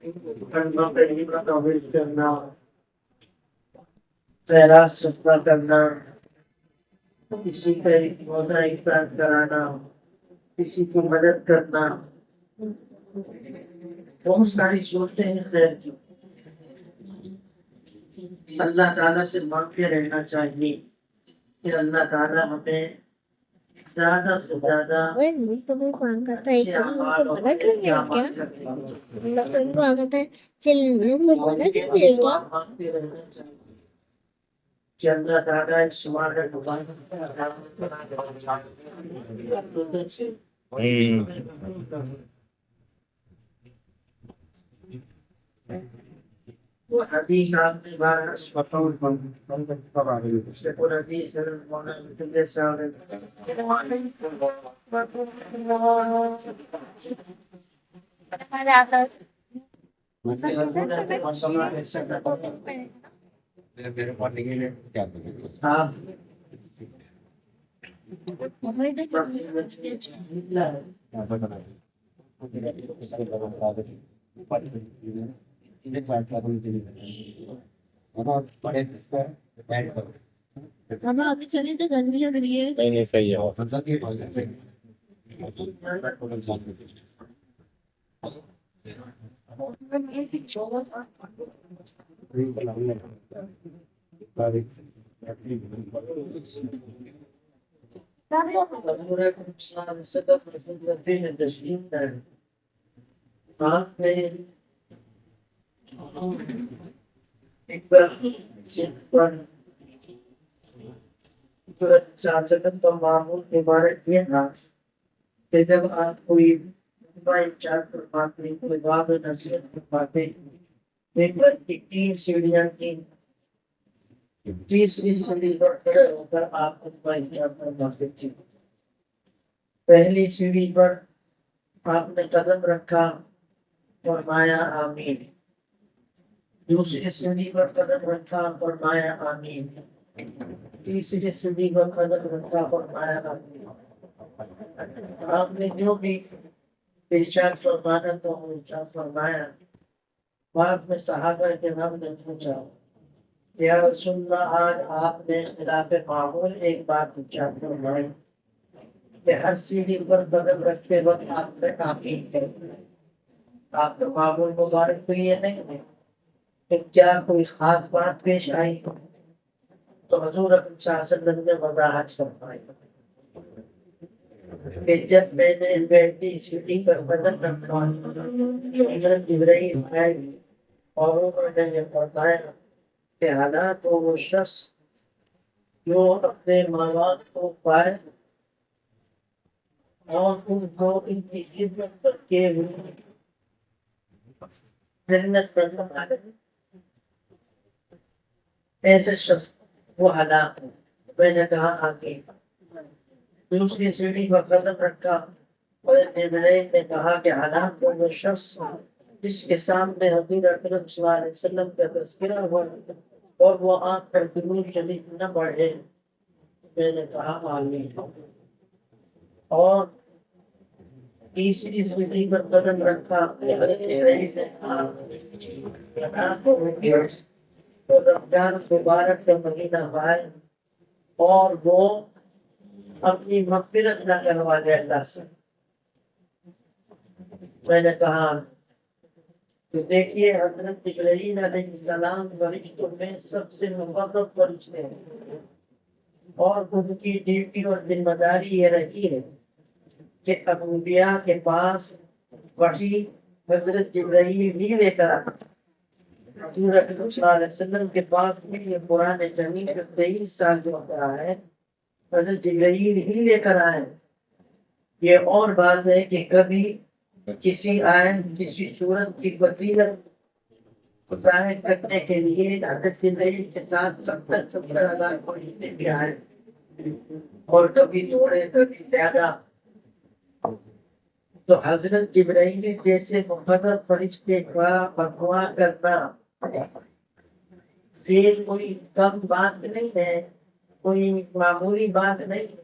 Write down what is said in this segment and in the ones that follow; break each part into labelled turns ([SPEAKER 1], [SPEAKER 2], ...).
[SPEAKER 1] کلمہ طیبہ کا ورد کرنا، خیرات صدقہ کرنا، کسی کا روزہ افطار کرانا، کسی کی مدد کرنا، بہت ساری صورتیں ہیں خیر کی۔ اللہ تعالیٰ سے مانگتے رہنا چاہیے کہ اللہ تعالیٰ ہمیں زیادہ سے زیادہ اچھے اعمال اور نیک اعمال کرنے کی دعا مانگتے رہنا چاہیے کہ اللہ تعالیٰ ایک سوال ہے وہ حدیث آپ نے بارہ حدیث ہے مولانا صاحب
[SPEAKER 2] اب آگے چلے تو گرمی لگ رہی ہے۔
[SPEAKER 3] نہیں صحیح ہے۔
[SPEAKER 1] آپ نے کا معمول عبارت یہ تھا کہ جب آپ کوئی فرماتے، کوئی بات نصیحت فرماتے، کی 3 سیڑھیاں تھیں، تیسری سیڑھی پر کھڑے ہو کر آپ خطبہ فرماتے تھے۔ پہلی سیڑھی پر آپ نے قدم رکھا، فرمایا آمین۔ دوسری سیڑھی پر قدم رکھا، فرمایا آمین۔ تیسری سیڑھی پر قدم رکھا، فرمایا آمین۔ آپ نے جو بھی ارشاد فرمانا تھا وہ ارشاد فرمایا۔ بعد میں صحابہ کرام نے پوچھا یا رسول اللہ، آج آپ نے خلاف معمول ایک بات ارشاد فرمائی کہ ہر سیڑھی پر قدم رکھتے وقت آپ نے آمین کہا۔ آپ کا معمول مبارک تو یہ نہیں ہے کہ کیا کوئی خاص بات پیش آئی تو حضور اکرم صلی اللہ علیہ وسلم نے وضاحت فرمائی کہ جب میں نے پہلی سیڑھی پر قدم رکھا حضرت جبرائیل آئے اور انہوں نے یہ فرمایا کہ حالات وہ شخص جو اپنے ماں باپ کو پائے اور ان کو ان کی خدمت کر کے جنت میں سما لے، ایسے شخص وہ ہلاک ہو۔ میں نے کہا آگے دوسری سیڑھی پر قدم رکھا، حضرت جبرائیل نے کہا کہ ہلاک وہ شخص جس کے سامنے حضور اکرم صلی اللہ علیہ وسلم کا تذکرہ ہوا اور وہ آنکھ پر درود شریف نہ پڑھے۔ میں نے کہا آمین۔ اور تیسری سیڑھی پر قدم رکھا، حضرت جبرائیل نے کہا تو رمضان مبارک کا مہینہ آئے اور وہ اپنی مغفرت نہ کروا لے اللہ سے۔ میں نے کہا تو دیکھیے حضرت جبرائیل علیہ السلام فرشتوں میں سب سے مقرب فرشتے ہیں اور ان کی ڈیوٹی اور ذمہ داری یہ رہی ہے کہ انبیاء کے پاس وحی حضرت جبرائیل ہی لے کر آئے۔ حضور اکرم صلی اللہ علیہ وسلم کے پاس بھی یہ قرآن کریم جو 23 سال جو رہا ہے حضرت جبرائیل ہی لے کر آئے۔ یہ اور بات ہے کہ کبھی کسی آیت کسی صورت کی فضیلت کو ظاہر کرنے کے لیے حضرت جبرائیل کے ساتھ 70,000 فرشتے بھی آئے اور کبھی تھوڑے کبھی زیادہ۔ تو حضرت جبرائیل جیسے مقرر فرشتے کا بغوا کرنا یہ کوئی کم بات نہیں ہے، کوئی معمولی بات نہیں ہے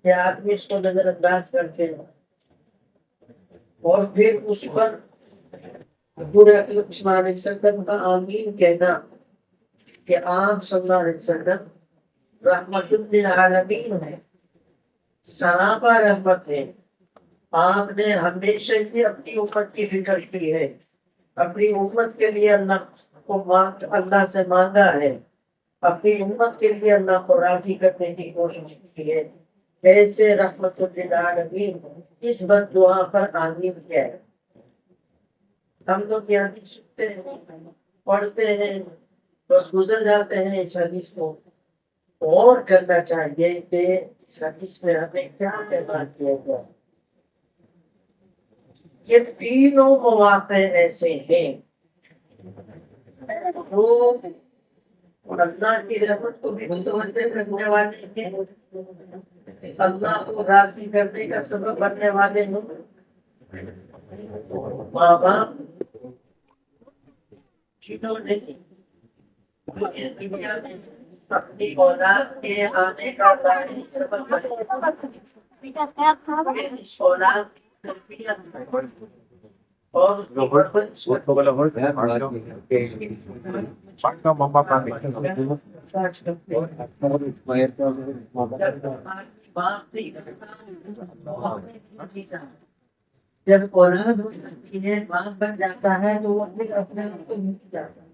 [SPEAKER 1] کہ آدمی اس کو نظر انداز کرتے ہیں اور پھر اس پر حضور اکرم صلی اللہ علیہ وسلم کا آمین کہنا کہ آپ صلی اللہ علیہ وسلم رحمت للعالمین ہے، سراپا رحمت ہے. آپ نے ہمیشہ ہی اپنی امت کی فکر کی ہے، اپنی امت کے لیے اللہ سے مانگا ہے، اپنی امت کے لیے اللہ کو راضی کرنے کی کوشش کی ہے. ایسے رحمت للعالمین اس بد دعا پر آمین کیا ہے. ہم تو کیا سنتے ہیں، پڑھتے ہیں، بس گزر جاتے ہیں اس حدیث کو. اور کرنا چاہیے کہ اس حدیث میں ہمیں کیا پیغام کیا گیا. یہ تینوں مواقع ایسے ہیں وہ اللہ کی رحمت کو بھی متوجہ کرنے والے ہیں، اللہ کو راضی کرنے کا سبب بننے والے ہیں. ماں باپ جنہوں نے اس دنیا میں اپنی اولاد کے آنے کا ظاہری سبب بنے، اس اولاد کی تربیت اور اس کی پرورش جب اولاد ہو جاتی ہے، باپ بن جاتا ہے تو وہ پھر اپنے آپ کو بھول جاتا ہے.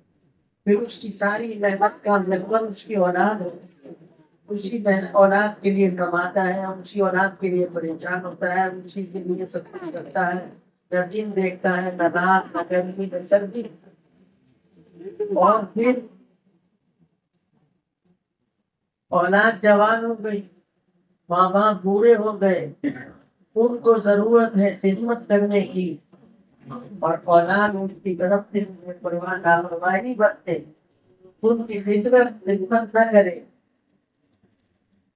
[SPEAKER 1] پھر اس کی ساری محنت کا محور اس کی اولاد ہوتی ہے. اسی اولاد کے لیے کماتا ہے، اسی اولاد کے لیے پریشان ہوتا ہے، اسی کے لیے سب کچھ کرتا ہے. نہ دن دیکھتا ہے، نہ رات، نہ گرمی، نہ سردی. اور پھر اولاد جوان ہو گئی، ماں باپ بوڑھے ہو گئے، ان کو ضرورت ہے خدمت کرنے کی، اور اولاد ان کی طرف سے لاپرواہی برتے، ان کی خدمت نہ کرے،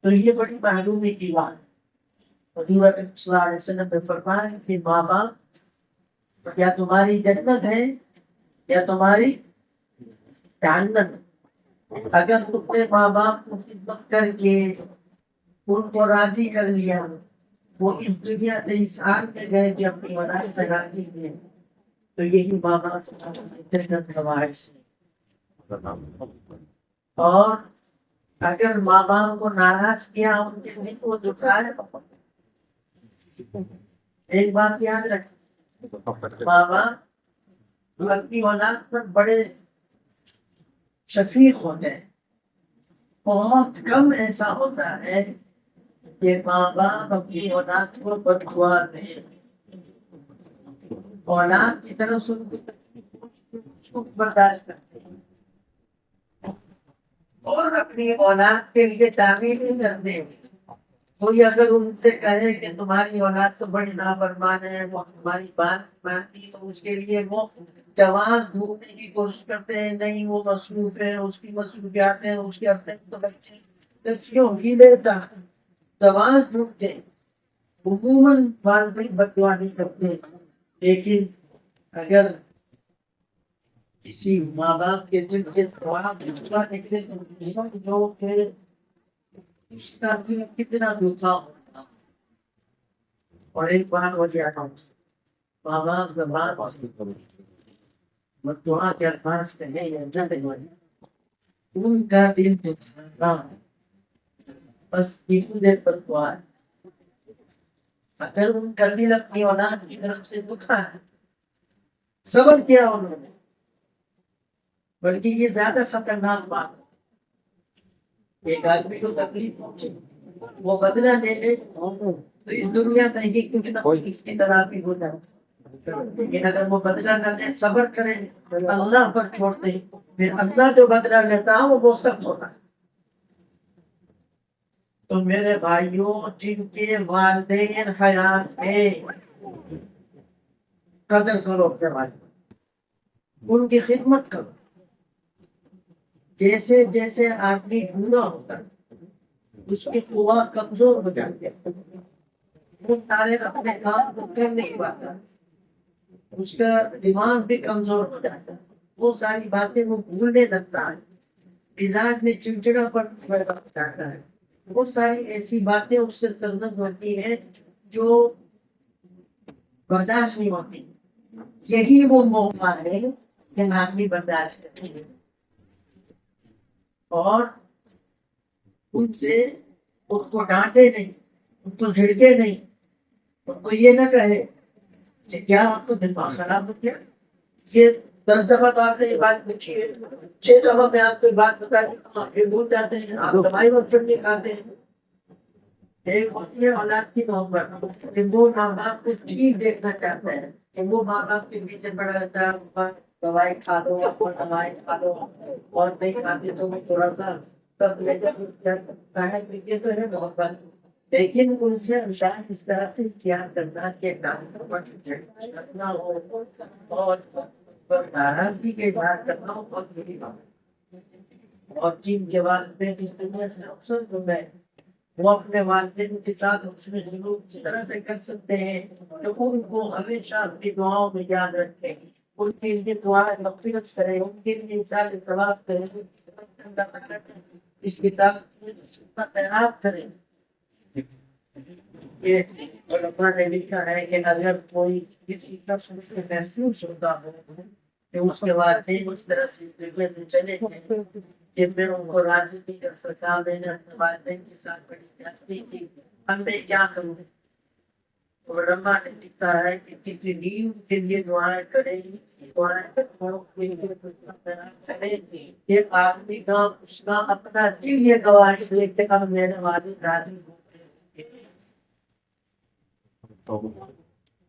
[SPEAKER 1] تو یہ بڑی معلومی کی بات. حضور اکرم صلی اللہ علیہ وسلم نے فرمایا کہ ماں باپ یا تمہاری جنت ہے یا تمہاری جہنم. اگر تم نے ماں باپ کو خدمت کر کے ان کو راضی کر لیا، وہ اس دنیا سے اس حال میں گئے کہ اپنی اولاد سے راضی تھے، تو یہی ماں باپ جنت کا باعث ہے. اور اگر ماں باپ کو ناراض کیا، ان کے دل کو دکھائے، ایک بات یاد رکھیں، ماں باپ اپنی اولاد پر بڑے شفیق ہوتے ہیں. بہت کم ایسا ہوتا ہے کہ ماں باپ اپنی اولاد کو بد دعا دیں. اولاد کی طرف سے اس کو برداشت کرتے ہیں اور اپنی اولاد کے لیے تعمیر نہیں کرتے ہیں. کوئی اگر ان سے کہے کہ تمہاری اولاد تو بڑی نافرمان ہے، وہ تمہاری بات مانتی، تو اس کے لیے وہ جواز ڈھونڈنے کی کوشش کرتے ہیں. نہیں، وہ مصروف ہے، اس کی مصروفیات ہیں، اس کے اپنے تو بچے تصویروں ہی لیتا ہے، جواز ڈھونڈتے. عموماً والدین بد دعا نہیں کرتے، لیکن اگر کسی ماں باپ کے دل سے دعا نکلے تو جو کہ اس کا دل کتنا دکھا ہوتا. اور ایک بات ہو جاتا ہوں، ماں باپ زبان سے دعا کے الفاظ کہیں یا نہ کہیں، ان کا دل دکھانا بس کسی دیر پر دعا ہے. اگر ان کا دل اپنی اولاد کی طرف سے دکھا ہے، صبر کیا انہوں نے، بلکہ یہ زیادہ خطرناک بات ہے. ایک آدمی کو تکلیف پہنچے، وہ بدلہ لے لے تو اس دنیا میں ہی کچھ نہ کچھ اس کی تلافی ہو جاتی. لیکن اگر وہ بدلہ نہ لے، صبر کرے، اللہ پر چھوڑ دے، پھر اللہ جو بدلہ لیتا ہے وہ بہت سخت ہوتا ہے. تو میرے بھائیوں، جن کے والدین حیات ہے، قدر کرو اپنے بھائی، ان کی خدمت کرو. جیسے جیسے آدمی بوڑھا ہوتا ہے اس کی قوت کمزور ہو جاتی ہے، وہ سارے اپنے کام کو کر نہیں پاتا، اس کا دماغ بھی کمزور ہو جاتا ہے، وہ ساری باتیں وہ بھولنے لگتا ہے، مزاج میں چڑچڑا پیدا ہو جاتا ہے. وہ ساری ایسی باتیں اس سے سرزد ہوتی ہیں جو برداشت نہیں ہوتی. یہی وہ موقع ہے کہ آدمی برداشت کرے اور ان سے ان کو ڈانٹے نہیں، ان کو جھڑکے نہیں، ان کو یہ نہ کہے کہ کیا آپ کو دماغ خراب ہو گیا، یہ 10 دفعہ تو آپ نے یہ بات پوچھی ہے، 6 دفعہ میں آپ کو یہ بات بتا دی ہوں، آپ پھر بھول جاتے ہیں، آپ دوائی وقت نہیں کھاتے ہیں۔ ایک ہوتی ہے اولاد کی محبت کہ وہ ماں باپ کو ٹھیک دیکھنا چاہتا ہے، کہ وہ ماں باپ کے پیچھے پڑا رہتا ہے، دوائی کھا دو، دوائی کھا دو، اور نہیں کھاتے تو وہ تھوڑا سا سب لے کر سکتا ہے، یہ تو ہے محبت۔ لیکن ان سے انداز اس طرح سے اختیار کرنا کہ ڈاکٹر پر رکھنا ہو اور ناراضگی کے اظہار کرنا ہو، بہت بری بات ہے۔ اور جن کے والدین اس دنیا سے رخصت ہو گئے وہ اپنے والدین کے ساتھ حسن سلوک اس طرح سے کر سکتے ہیں کہ ان کو ہمیشہ اپنی دعاؤں میں یاد رکھیں، ان کے لیے دعائیں مغفرت کریں، ان کے لیے اظہار ثواب کریں، اس کتاب کا خیرات کریں۔ یہ علماء نے لکھا ہے کہ اگر کوئی کسی شخص کو محسوس ہوتا ہو کہ اس کے والدین اس طرح سے دنیا سے چلے گئے کہ میں ان کو راضی نہیں کر سکا، میں نے اپنے والدین کے ساتھ بڑی زیادتی کی، اب میں کیا کروں؟ علماء نے لکھا ہے کہ کتنی ان کے لیے دعائیں کرے گی، ایک آدمی کا اس کا اپنا دل یہ گواہی دیتے کہ میرے والد راضی ہوتے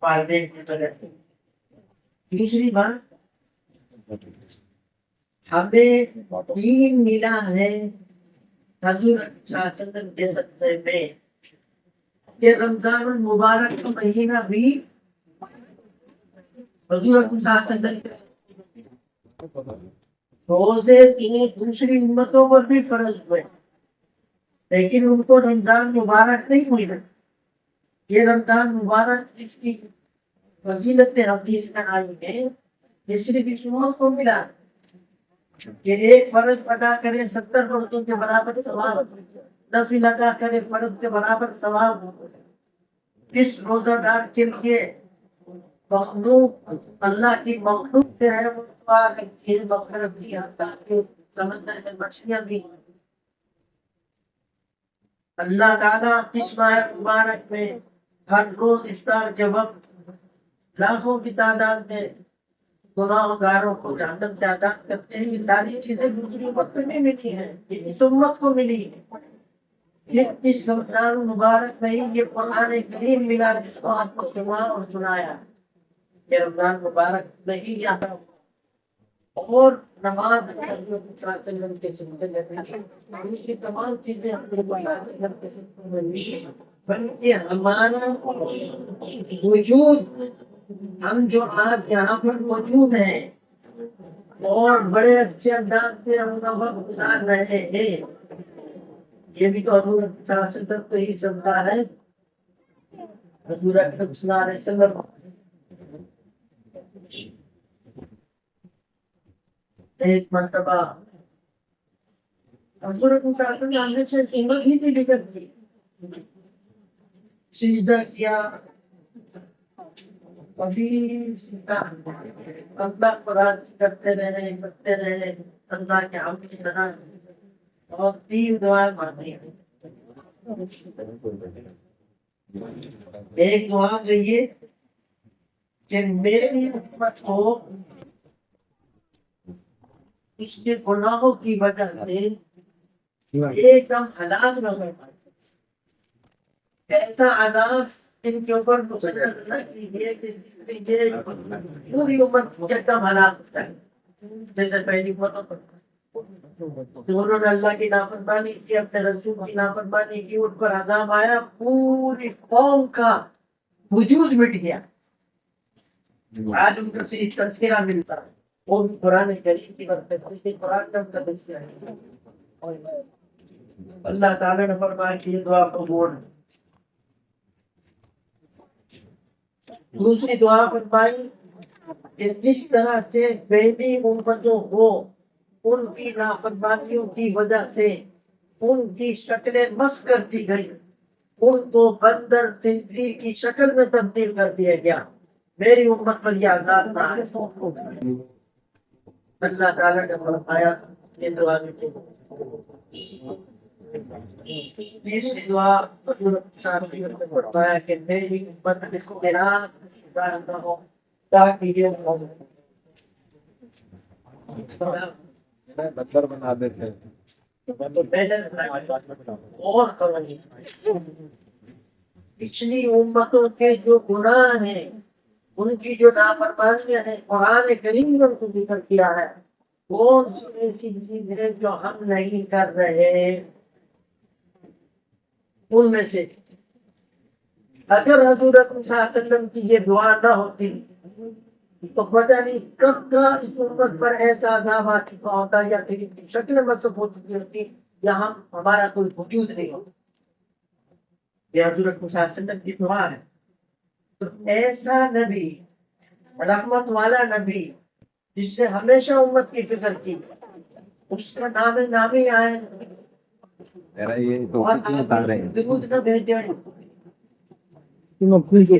[SPEAKER 1] والدین کی طرح۔ دوسری بات، ہمیں دین ملا ہے حضور صلی اللہ علیہ وسلم کے صدقے میں کہ رمضان المبارک کا مہینہ بھی حضور صلی اللہ علیہ وسلم کے روزے کی دوسری امتوں پر بھی فرض ہوئے، لیکن ان کو رمضان مبارک نہیں ملا۔ یہ رمضان مبارک جس کی فضیلت حدیث میں آئی ہے یہ صرف اس امت کو ملا کہ ایک فرض ادا کرے 70 فرضوں کے برابر ثواب، نفل ادا کرے فرض کے برابر ثواب۔ اس روزہ دار کے لیے مخلوق اللہ کی مخلوق سے ہے وہ مغفرت کی تاکہ سمندر میں مچھلیاں بھی اللہ تعالیٰ اس ماہ مبارک میں ہر روز افطار کے وقت لاکھوں کی تعداد میں گناہ گاروں کو جہنم سے آزاد کرتے ہیں۔ یہ ساری چیزیں دوسری امت میں نہیں ملی ہیں، یہ اس امت کو ملی ہے۔ پھر اس رمضان مبارک میں ہی یہ قرآن کریم ملا جس کو آپ کو سنا اور سنایا، یہ رمضان مبارک میں ہی یہاں اور نماز حضرت صلی اللہ علیہ وسلم کے صدقے میں ملی، دوسری تمام چیزیں حضرت صلی اللہ علیہ وسلم کے صدقے میں ملی، بلکہ ہمارا وجود، ہم جو آج یہاں پر موجود ہیں اور بڑے اچھے انداز سے ہم وقت گزار رہے ہیں، یہ بھی تو حضور صلی اللہ علیہ وسلم کو ہی سمجھا ہے۔ حضور اکرم صلی اللہ علیہ وسلم ایک مرتبہ حضور اکرم صلی اللہ علیہ وسلم نے سے سنت ہی نہیں بگڑ دی، سجدہ کیا، کبھی اللہ کو راضی کرتے رہے اللہ کے حمد کی طرح اور 3 دعائیں مانگی۔ ایک دعا تو یہ کہ میری امت کو اس کے گناہوں کی وجہ سے ایک دم ہلاک نہ ہو پائے، ایسا عذاب ان کے اوپر مسلط نہ کیجیے کہ جس سے یہ پوری امت ایک دم ہلاک ہو جائے، جیسے پہلی امتوں پر انہوں نے اللہ کی نافرمانی کی، اپنے رسول کی نافرمانی کی، ان پر عذاب آیا، پوری قوم کا وجود مٹ گیا۔ آج ان کا صرف تذکرہ ملتا ہے، وہ بھی قرآن کریم کی برکت سے، قرآن کا ان کا تذکرہ ہے۔ اللہ تعالیٰ نے فرمایا کہ یہ دعا قبول ہے۔ دوسری دعا فرمائی کہ جس طرح سے پہلی امتوں کو ان کی نافرمانیوں کی وجہ سے ان کی شکلیں مسخ کر دی گئی، ان کو بندر خنزیر کی شکل میں تبدیل کر دیا گیا، میری امت پر یہ عذاب نہ آئے۔ اللہ تعالیٰ نے فرمایا یہ دعا میں تیسری دعا حضرت صاحب نے فرمایا کہ میری امت میں اختلاف شکار نہ ہو تاکہ یہ
[SPEAKER 3] بندر بنا دیتے ہیں۔
[SPEAKER 1] تو پہلے غور کرو پچھلی امتوں کے جو گناہ ہیں ان کی جو نافرمانیاں ہیں قرآن کریم نے ان کو ذکر کیا ہے کون سی ایسی چیز ہے جو ہم نہیں کر رہے ان میں سے اگر حضور اکرم صلی اللہ علیہ وسلم کی یہ دعا نہ ہوتی تو پتہ نہیں کب کا اس امت پر ایسا عذاب آ چکا ہوتا یا پھر کی شکل مصب ہو چکی ہوتی یہاں ہمارا کوئی وجود نہیں ہوتا۔ یہ حضور اکرم صلی اللہ علیہ وسلم کی دعا ہے۔ تو ایسا نبی رحمت والا نبی جس نے ہمیشہ امت کی فکر کی اس کا نام نامی آئے
[SPEAKER 3] میرا یہ تو
[SPEAKER 1] اور
[SPEAKER 3] کیوں بتا رہے
[SPEAKER 1] آپ
[SPEAKER 3] ہیں؟
[SPEAKER 1] درود نہ بھیجے یہ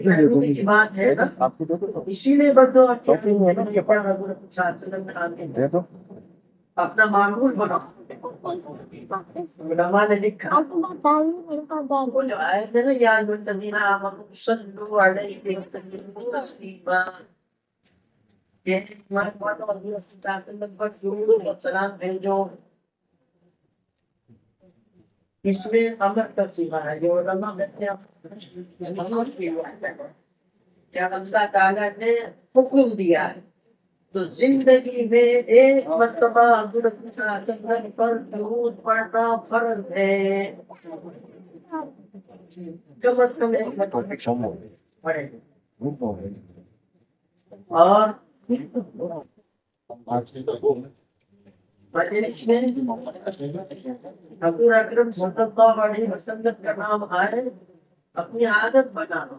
[SPEAKER 1] محرومی کی بات ہے نا،
[SPEAKER 3] آپ کو دے دو
[SPEAKER 1] اسی لیے بددعا کیا کہ حضور صلی اللہ علیہ وسلم نے آمین
[SPEAKER 3] دے دو۔
[SPEAKER 1] اپنا معمول بنا۔ علماء نے لکھا وہ جو آیت ہے نا یا ایھا الذین آمنوا صلوا علیہ وسلموا تسلیما، یہ ایمان والو حضور صلی اللہ علیہ وسلم پر درود و سلام بھیجو، اس میں امر کا صیغہ ہے جو علماء کہتے ہیں حضور کی بات ہے کہ اللہ تعالیٰ نے حکم دیا ہے تو زندگی میں ایک مرتبہ حضور صلی اللہ علیہ وسلم پر درود پڑھنا فرض ہے، کم از کم ایک مرتبہ پڑھے اور مجلس میں حضور اکرم صلی اللہ علیہ وسلم کا نام آئے اپنی عادت بنانا،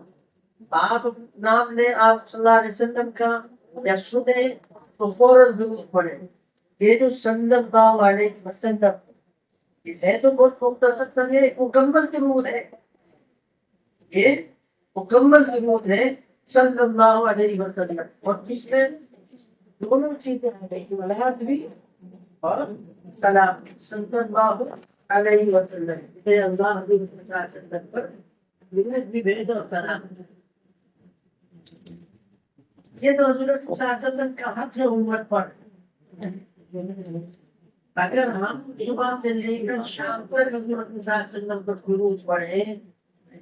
[SPEAKER 1] آپ نام لیں آپ صلی اللہ علیہ وسلم کا یا سنے تو فوراً درود پڑھے۔ یہ جو صلی اللہ علیہ وسلم یہ ہے تو بہت مختصر سا ہے، ایک مکمل درود ہے، یہ مکمل درود ہے صلی اللہ علیہ وسلم اور جس میں دونوں چیزیں ہیں صلاۃ بھی اور سلام صلی اللہ علیہ وسلم، اے اللہ حضور صلی اللہ علیہ وسلم پر درود بھی بھیجو اور سلام۔ یہ تو حضور صلی اللہ علیہ وسلم کا حق ہے امت پر۔ اگر ہم صبح سے لے کر شام تک حضور صلی اللہ علیہ وسلم پر درود پڑھیں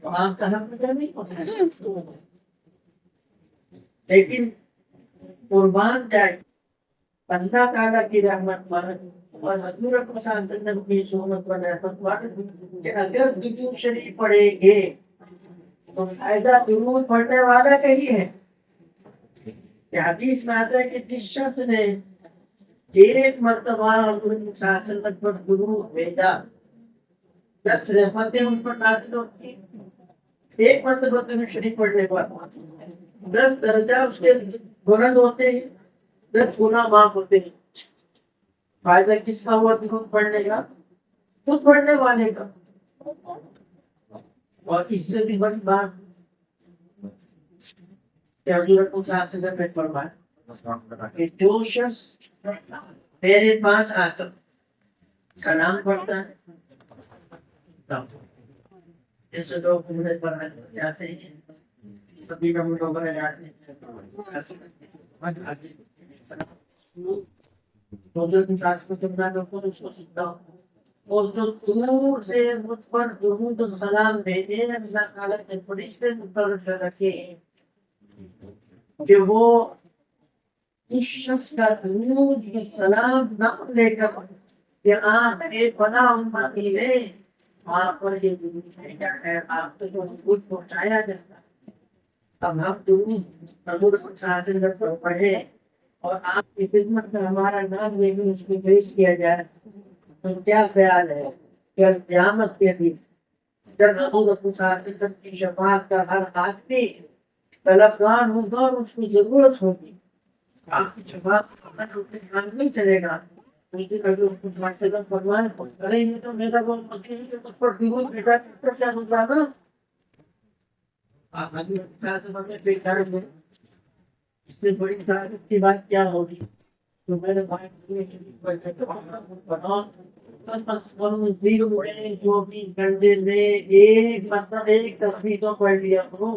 [SPEAKER 1] تو آپ کا حق نہیں پڑھیں، لیکن قربان جائے اللہ تعالیٰ کی رحمت پر اور حضور اکرم صلی اللہ علیہ وسلم کی سنت پر رحمت پر کہ اگر درود شریف پڑھیں گے تو فائدہ درود پڑھنے والا کا ہی ہے۔ کہ حدیث میں آتا ہے کہ جس شخص نے ایک مرتبہ حضور صلی اللہ علیہ وسلم پر درود بھیجا 10 رحمتیں ان پر نازل ہوتی ہیں، ایک مرتبہ درود شریف پڑھنے پر 10 درجہ اس کے بلند ہوتے ہیں، 10 گناہ معاف ہوتے ہیں۔ فائدہ کس کا ہوا درود پڑھنے کا؟ خود پڑھنے والے کا۔ اور اس سے بھی بڑی بات کہ حضور صلی اللہ علیہ وسلم نے فرمایا کہ جو شخص میرے پاس آ کر سلام پڑھتا ہے جیسے لوگ عمرے پر جاتے ہیں مدینہ منورہ جاتے ہیں تو جو انسان کو چننا جو خود اس کو سنتا ہوں اور جو دور سے مجھ پر درود و سلام بھیجے اللہ تعالیٰ کے فرشتے مقرر رکھے کہ وہ اس شخص کا درود و سلام نام لے کر کہ آپ ایک بنا امتی نے آپ پر یہ درود بھیجا ہے، آپ کو جو درود پہنچایا جاتا ہے۔ اب ہم درود حضور صلی اللہ علیہ وسلم پر پڑھے اور آپ کی خدمت میں ہمارا نام لے کر اس کو پیش کیا جائے تو کیا خیال ہے کہ قیامت کے دن جب حضور صلی اللہ علیہ وسلم کی شفاعت کا ہر آدمی طلبگار ہوگا اور اس کی ضرورت ہوگی، آپ کی شفاعت کا نہیں چلے گا، اس دن اگر اس کو وسلم فرمائے ارے یہ تو میرا وہ مکی ہے کہ اس پر درود بھیجا اس کا کیا گزارا آپ حضور صلی اللہ علیہ وسلم میں پیش کریں گے اس سے بڑی طاقت کی بات کیا ہوگی؟ تو میرے بھائی پڑھنے کے بعد کم از کم دن میں 24 گھنٹے میں ایک تصویر تو پڑھ لیا کرو.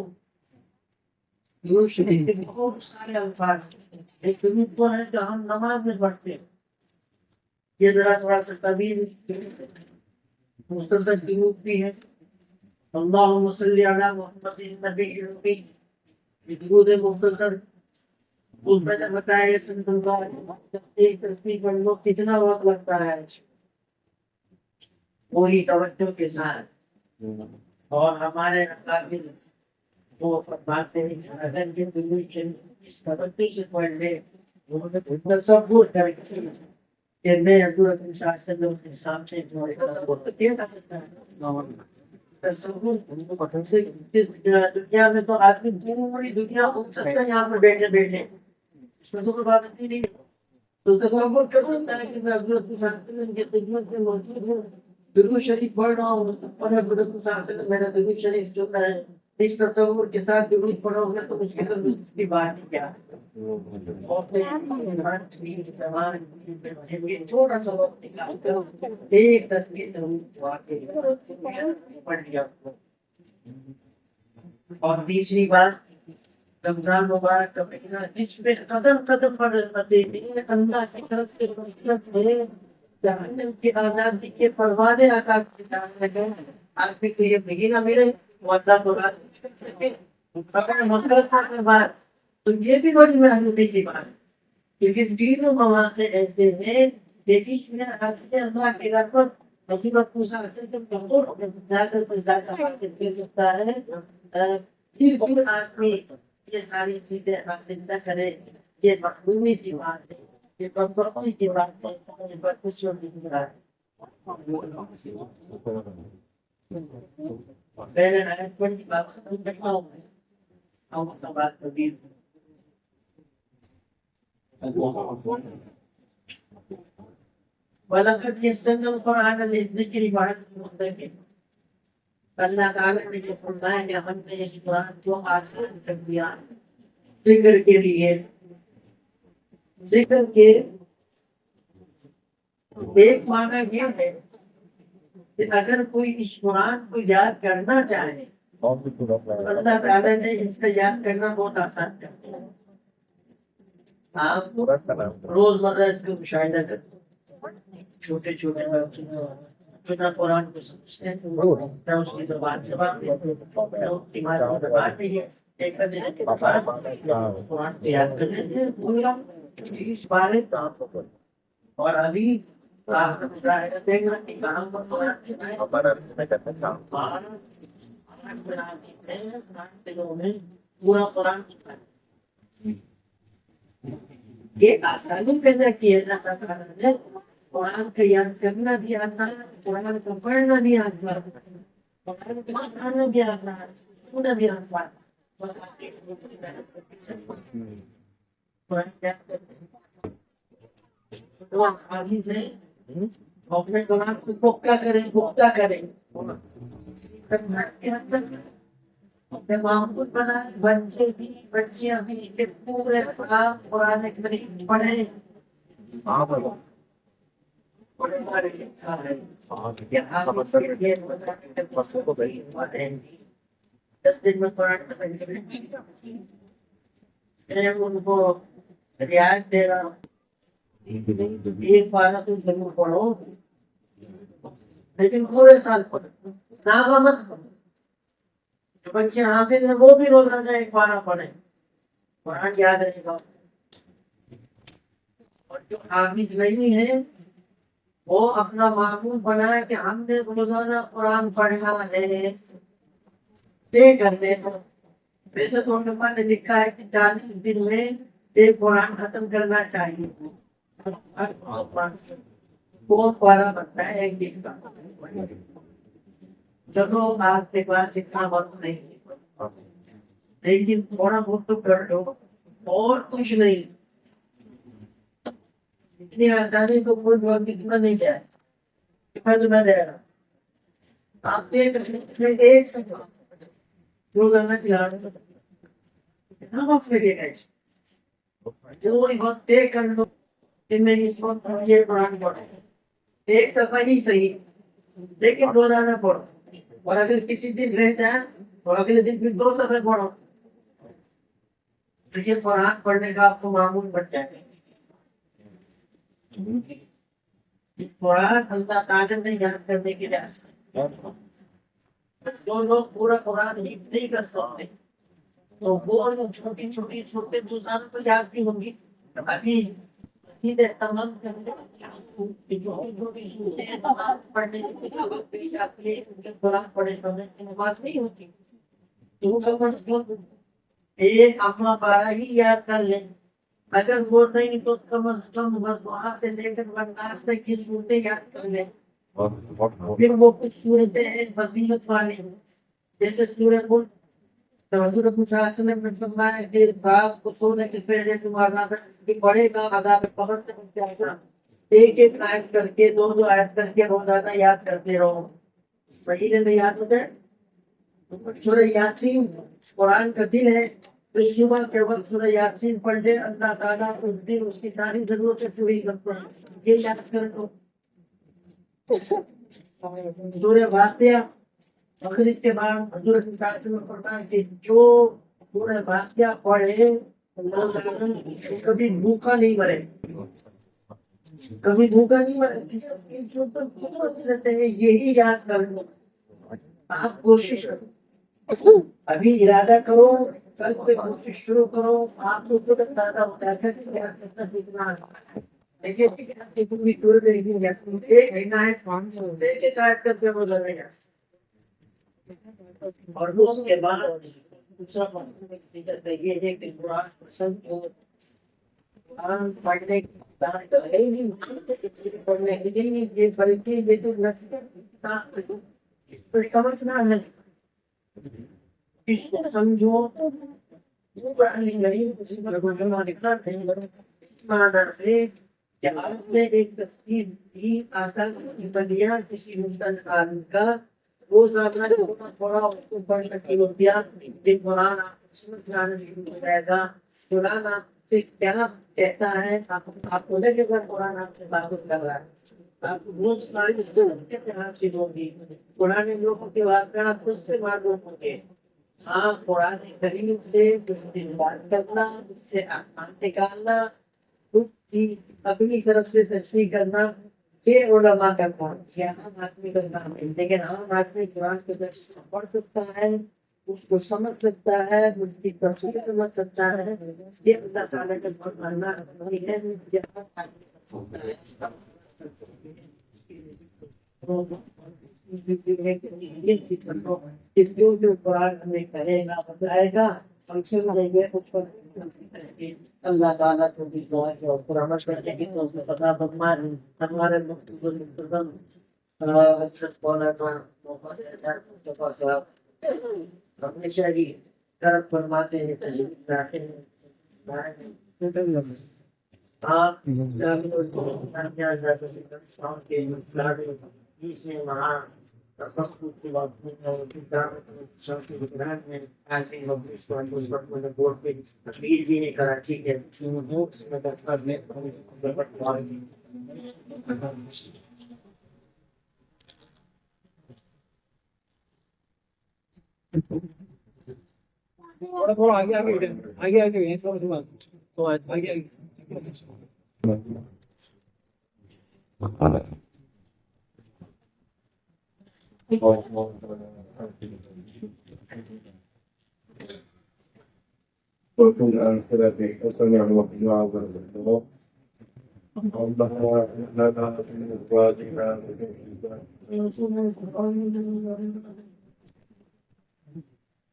[SPEAKER 1] درود شریف کے بہت سارے الفاظ ہیں. ایک درود تو ہے جو ہم نماز میں پڑھتے ہیں. یہ ذرا تھوڑا سا طویل مختصر درود بھی ہے. اللہم صلی علی محمد النبی الامی. یہ درود مختصر. اس میں نے بتایا سنت اللہ ایک تصویر پڑھ لو کتنا وقت لگتا ہے پوری توجہ کے ساتھ. اور ہمارے اکابر وہ فرماتے ہیں کہ اگر یہ درود اس توجہ سے پڑھ لے تصور کر کے کہ میں حضور صلی اللہ علیہ وسلم کے سامنے تصور تو کیا جا سکتا ہے. تصور دنیا میں تو آدمی پوری دنیا گھوم سکتا ہے یہاں پر بیٹھے بیٹھے. اس میں تو کوئی بات نہیں. تو تصور کر سکتا ہے کہ میں حضرت صلی اللہ علیہ وسلم کی خدمت میں موجود ہوں, درود شریف پڑھ رہا ہوں اور حضرت صلی اللہ علیہ وسلم میرا درود شریف سن رہا ہے. اس تصور کے ساتھ درود پڑھو گے تو اس کی تو کی بات ہی کیا ہے. تھوڑا سا وقت نکال کر ایک تصویر پڑھ لیا. اور تیسری بات رمضان مبارک کا مہینہ جس میں قدم قدم پر اللہ کی طرف سے نصرت ہے, جہنم کی آزادی کے پروانے آکاش کی طرف سے گئے. آدمی کو یہ مہینہ ملے وہ اللہ کو راضی کر سکے اپنے مغفرت کے بعد, تو یہ بھی بڑی محرومی کی بات ہے. لیکن تینوں مواقع ایسے ہیں کہ اس میں آدمی اللہ کی رحمت حضرت صلی اللہ علیہ وسلم کا قرب زیادہ سے زیادہ حاصل کر سکتا ہے. پھر بھی آدمی یہ ساری چیزیں حاصل نہ کرے, یہ محرومی کی بات ہے, یہ بدبختی کی بات ہے, یہ بدقسمتی کی بات ہے. میں نے آیت پڑھی بات ختم کرتا ہوں. اور بات کبھی وَلَقَدْ يَسَّرْنَا الْقُرْآنَ لِلذِّكْرِ فَهَلْ مِن مُّدَّكِرٍ. اللہ تعالیٰ نے جو فرمایا کہ ہم نے اس قرآن کو آسان کر دیا ذکر کے لیے. ذکر کے ایک معنی یہ ہے کہ اگر کوئی اس قرآن کو یاد کرنا چاہے تو اللہ تعالیٰ نے اس کا یاد کرنا بہت آسان کر دیا. آپ روزمرہ اس کا مشاہدہ کرتے چھوٹے چھوٹے بچے نہ قرآن کو سمجھتے ہیں نہ اس کی زبان سے ایک قرآن کو یاد کر لیتے ہیں پورا 20 بارے. اور ابھی آپ مظاہرہ دیکھنا کہ کہاں پر قرآن میں پورا قرآن یہ آسانی پیدا کی ہے اللہ تعالیٰ نے. قرآن کا یاد کرنا بھی آسان ہے, قرآن کو پڑھنا بھی آسان ہے, قرآن کو سنانا بھی آسان ہے, سننا بھی آسان ہے. بس آپ کی محنت کرتے قرآن یاد کرتے تو آگے سے اپنے قرآن کو پختہ کریں اپنے معمول بنائے, بچے بھی بچیاں بھی کہ پورے سال قرآن کریم پڑھیں. دس دن میں قرآن ختم کریں. میں ان کو رعایت دے رہا ہوں ایک پارہ تو ضرور پڑھو, لیکن پورے سال پڑھو, ناغہ مت پڑھو. جو بچے حافظ ہیں وہ بھی روزانہ ایک پارہ پڑھیں, قرآن یاد رہے گا. اور جو حافظ نہیں ہے وہ اپنا معمول بنایا کہ ہم نے روزانہ قرآن پڑھنا ہے, طے کر لے. ویسے تو علماء نے لکھا ہے کہ 40 دن میں ایک قرآن ختم کرنا چاہیے. بہت پارا بنتا ہے ایک دن کا. چلو آپ کے پاس اتنا وقت نہیں, لیکن تھوڑا بہت تو کر لو, اور کچھ نہیں. اتنی آسانی کو کوئی بہت اتنا نہیں کیا میں دے رہا. آپ دیکھ ایک سفر روزانہ چلا اتنا وقت لگے گا. کوئی وقت طے کر لو کہ میں اس وقت یہ قرآن پڑھوں، ایک صفحہ ہی صحیح لیکن روزانہ پڑھو، اور اگر کسی دن رہ جائے تو اگلے دن پھر 2 صفحے پڑھو، تو یہ قرآن پڑھنے کا آپ کو معمول بن جائے گا۔ قرآن اللہ تعالیٰ نے یاد کرنے کے لیے آسان، جو لوگ پورا قرآن حفظ نہیں کر سکتے تو وہ چھوٹی چھوٹی چھوٹے دوسروں کو یاد بھی ہوں گی۔ ابھی سیدھے تمام چھوٹی چھوٹی چھوٹے پڑھنے کی کتابت بھی جاتی ہے، ان کے قرآن پڑھے سمجھ کی نماز نہیں ہوتی، تو کم از کم ایک اپنا پارا ہی یاد کر لیں، اگر وہ نہیں تو کم از کم وہاں سے لے کر بنداز تک کی صورتیں یاد کر لیں۔ پھر وہ کچھ صورتیں ہیں فضیلت والی، جیسے سورہ ملک، تو حضرت صلی اللہ علیہ وسلم نے فرمایا کہ رات کو سونے سے پہلے تم عذاب پڑے گا، عذاب قبر سے بچ جائے گا، ایک ایک آیت کر کے 2 آیت کر کے روزانہ یاد کرتے رہو، مہینے میں یاد ہو جائے۔ سورہ یاسین قرآن کا دل ہے، تو صبح کے وقت سورہ یاسین پڑھ لے، اللہ تعالیٰ اس دن اس کی ساری ضرورتیں پوری کرتے ہیں، یہ یاد کر لو۔ سورہ واقعہ مغرب کے بعد حضرت صلی اللہ علیہ وسلم نے فرمایا کہ جو سورہ واقعہ پڑھے کبھی بھوکا نہیں مرے، کبھی بھوکا نہیں مرے، رہتے ہیں، یہی یاد کر لو۔ آپ کوشش کرو، ابھی ارادہ کرو، کل سے کوشش شروع کرو، آپ کو خود اندازہ ہوتا ہے کہ یاد کرنا کتنا آسان ہے۔ دیکھیے پوری صورت ایک ایک آیت کر کے روزانہ یاد، اور اس کے بعد دوسرا مقصد یہ ہے کہ قرآن پسند ہو، قرآن پڑھنے کی بات تو ہے ہی نہیں، پڑھنے کی نہیں، یہ بلکہ یہ تو کتاب تو سمجھنا ہے، اس کو سمجھو، قرآن کریم اس میں ترجمہ لکھنا ہے، اس معنی ہے کہ آپ نے ایک تفسیر کی آسان بنیا کسی مستند عالم کا، روزانہ تھوڑا اس کو پڑھنے کی روٹیاں، یہ قرآن آپ کو سمجھ میں آنا شروع ہو جائے گا۔ قرآن آپ سے کیا کہتا ہے، آپ کو لگے گا قرآن آپ سے بات کر رہا ہے، آپ کو بہت ساری نصیحتیں حاصل ہوں گی، قرآن لوگوں کے واقعات خود سے معلوم ہوں گے۔ ہاں، قرآن کریم سے استنباط کرنا، اس سے احکام نکالنا، اس کی اپنی طرف سے تشریح کرنا، یہ علماء کا کام، یہ عام آدمی کا کام ہے، لیکن عام آدمی قرآن کو پڑھ سکتا ہے، اس کو سمجھ سکتا ہے، اس کی تفصیل سمجھ سکتا ہے، یہ اللہ تعالیٰ کا بہت ماننا جو قرآن ہمیں کہے گا بتائے گا ہم سمجھیں گے، کچھ اللہ تعالیٰ کو بھی دعا کی اور عمل کرنے کی تو پتا فرمائے۔ ہمارے محترم حضرت مولانا محمد اظہر مصطفیٰ صاحب ہمیشہ ہی کرم فرماتے ہیں، آپ وہاں تقریر بھی ہے کراچی کے،
[SPEAKER 3] تھوڑا آگے آگے آگے تو آگے آگے
[SPEAKER 4] وفي الآخرة حسنة وقنا عذاب النار ربنا لنا من أزواجنا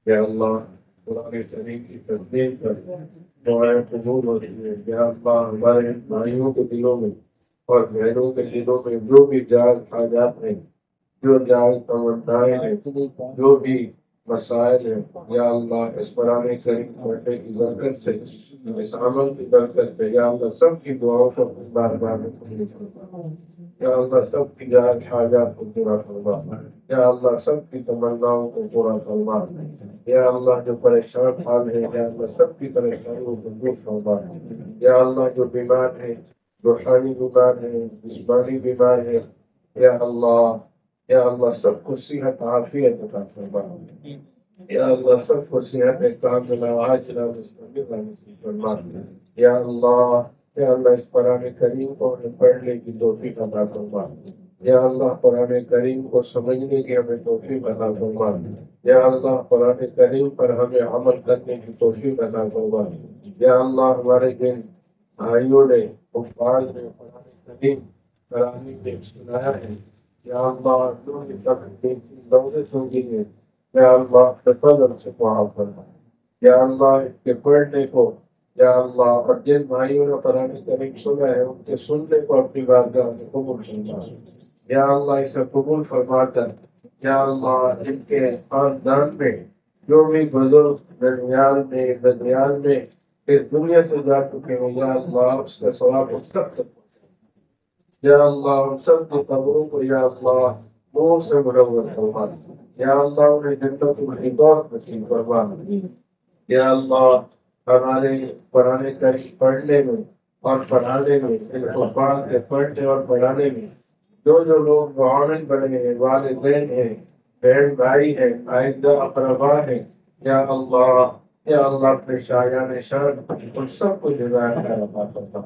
[SPEAKER 4] يا الله قرآن کریم کی تصدیق کر دعائیں قبول ہوتی ہیں، یا اللہ ہمارے بھائیوں کے دلوں میں اور بہنوں کے دلوں میں جو بھی جائز حاجات ہیں، جو جائز تمنائیں ہیں، جو بھی مسائل ہیں، یا اللہ اس قرآن کریم پڑھنے کی برکت سے، اس عمل کی برکت سے، یا اللہ سب کی دعاؤں کو بار بار قبول فرما۔ یا اللہ سب کی جائز حاجات کو پورا فرما، یا اللہ سب کی تمناؤں کو پورا فرما، یا اللہ جو پریشان حال ہے یا اللہ سب کی پریشانیوں کو دور فرما، یا اللہ جو بیمار ہے، روحانی بیمار ہے، جسمانی بیمار ہے، یا اللہ سب کو صحت عافیت عطا فرما، یا اللہ سب کو صحت کاملہ عاجلہ مستمرہ نصیب فرما، یا اللہ اس قرآن کریم کو ہمیں پڑھنے کی توفیق عطا فرما، یا اللہ قرآن کریم کو سمجھنے کی ہمیں توفیق عطا فرما، یا اللہ قرآن کریم پر ہمیں عمل کرنے کی توفیق عطا فرما، یا اللہ ہمارے جن بھائیوں نے حفاظ نے قرآن کریم قرآن میں سنایا ہے، یا اللہ جو بھی دورے سنگی ہے، یا اللہ فضل سے معاف فرما، یا اللہ اس کے پڑھنے کو، یا اللہ اور جن بھائیوں نے قرآن کریم سنا ہے ان کے سننے کو اپنی بارگاہ میں قبول فرما، یا اللہ اسے قبول فرما کر، یا اللہ ان کے خاندان میں جو بھی بزرگ درمیان میں اس دنیا سے جا چکے ہوں، یا اللہ اس کا ثواب اس تک پہنچے، یا اللہ ان سب کی قبروں کو یا اللہ نور سے منور فرما، یا اللہ انہیں جنت الفردوس نصیب فرما، یا اللہ ہمارے قرآن کریم پڑھنے میں اور پڑھانے میں، قرآن کے پڑھنے اور پڑھانے میں جو لوگ معاون بنے ہیں، والدین ہیں، بہن بھائی ہیں، آئندہ اقربا ہیں، یا اللہ اپنے شایان شان ان سب کو جزائے خیر عطا فرما،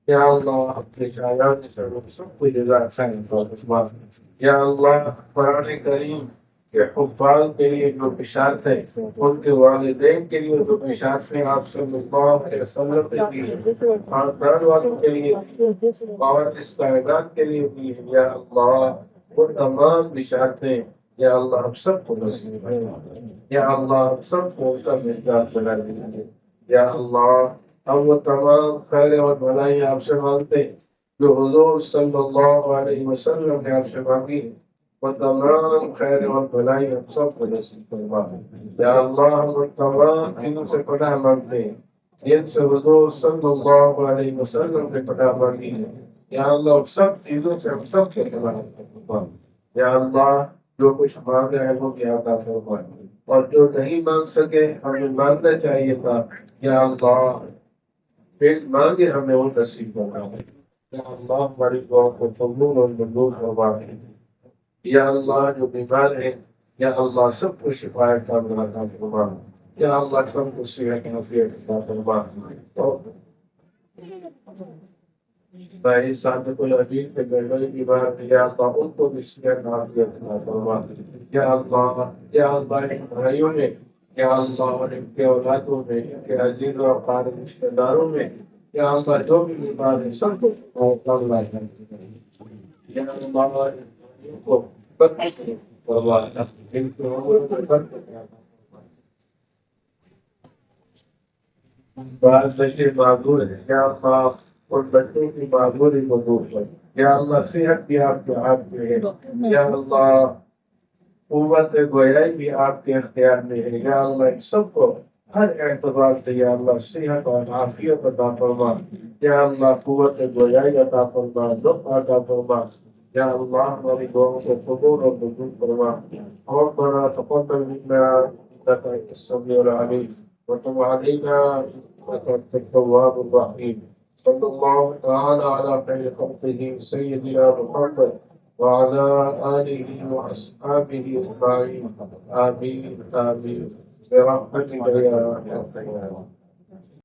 [SPEAKER 4] یا اللہ اپنے شایان شان ان سب کو جزائے خیر عطا فرما، یا اللہ قرآن کریم کے حفاظ کے لیے جو بشارتیں ان کے والدین کے لیے جو بشارتیں آپ صلی اللہ علیہ وسلم نے دی، خاندان والوں کے لیے اور اس کائنات کے لیے بھی، یا اللہ وہ تمام بشارتیں یا اللہ ہم سب کو نصیب فرما، یا اللہ ہم سب کو اس کا مزاج بنا دیجیے، یا اللہ ہم وہ تمام خیر اور بھلائی آپ سے مانگتے ہیں جو حضور صلی اللہ علیہ وسلم نے آپ سے مانگی، وہ تمام خیر اور بھلائی ہم سب کو نصیب فرما، یا اللہ ہم وہ تمام چیزوں سے پناہ مانگتے ہیں جن سے حضور صلی اللہ علیہ وسلم نے پناہ مانگی ہے، یا اللہ سب چیزوں سے ہم سب سے پناہ فرما، یا اللہ جو کچھ مانگا ہے وہ بھی عطا فرما، اور جو نہیں مانگ سکے ہمیں مانگنا چاہیے تھا، یا اللہ پھر مانگے ہمیں وہ نصیب فرما، یا اللہ ہماری دعا کو قبول اور منظور فرما، یا اللہ جو بیمار ہیں یا اللہ سب کو شفا کاملہ عطا فرما، یا اللہ سب کو صحت عافیت عطا فرما، بھائی صادق العزیز کے گھر بیمار ہیں یا اللہ ان کو بھی صحت عافیت عطا فرما، یا اللہ ان بھائیوں میں، یا اللہ ان کے اولادوں میں، ان کے عزیز و اقارب رشتہ داروں میں، یا اللہ جو بھی بیمار ہیں سب کو شفا کاملہ عطا فرما، یا اللہ کو بعض بچے معذور ہیں، یا اللہ اور بچوں کی معذوری کو دور کر، یا اللہ صحت بھی آپ کے ہاتھ میں ہے، یا اللہ قوت گویائی بھی آپ کے اختیار میں ہے، یا اللہ ان سب کو ہر اعتبار سے یا اللہ صحت اور عافیت عطا فرما، یا اللہ قوت گویائی عطا فرما، لطف عطا فرما، یا اللہ ہماری دعاؤں کو قبول اور منظور فرما، اور بنا تقبل منا انك انت السميع العليم وتب علينا انك انت التواب الرحيم، صلى الله تعالى على خير خلقه سيدنا محمد وعلى آله وأصحابه أجمعين، آمين آمين برحمتك يا أرحم الراحمين.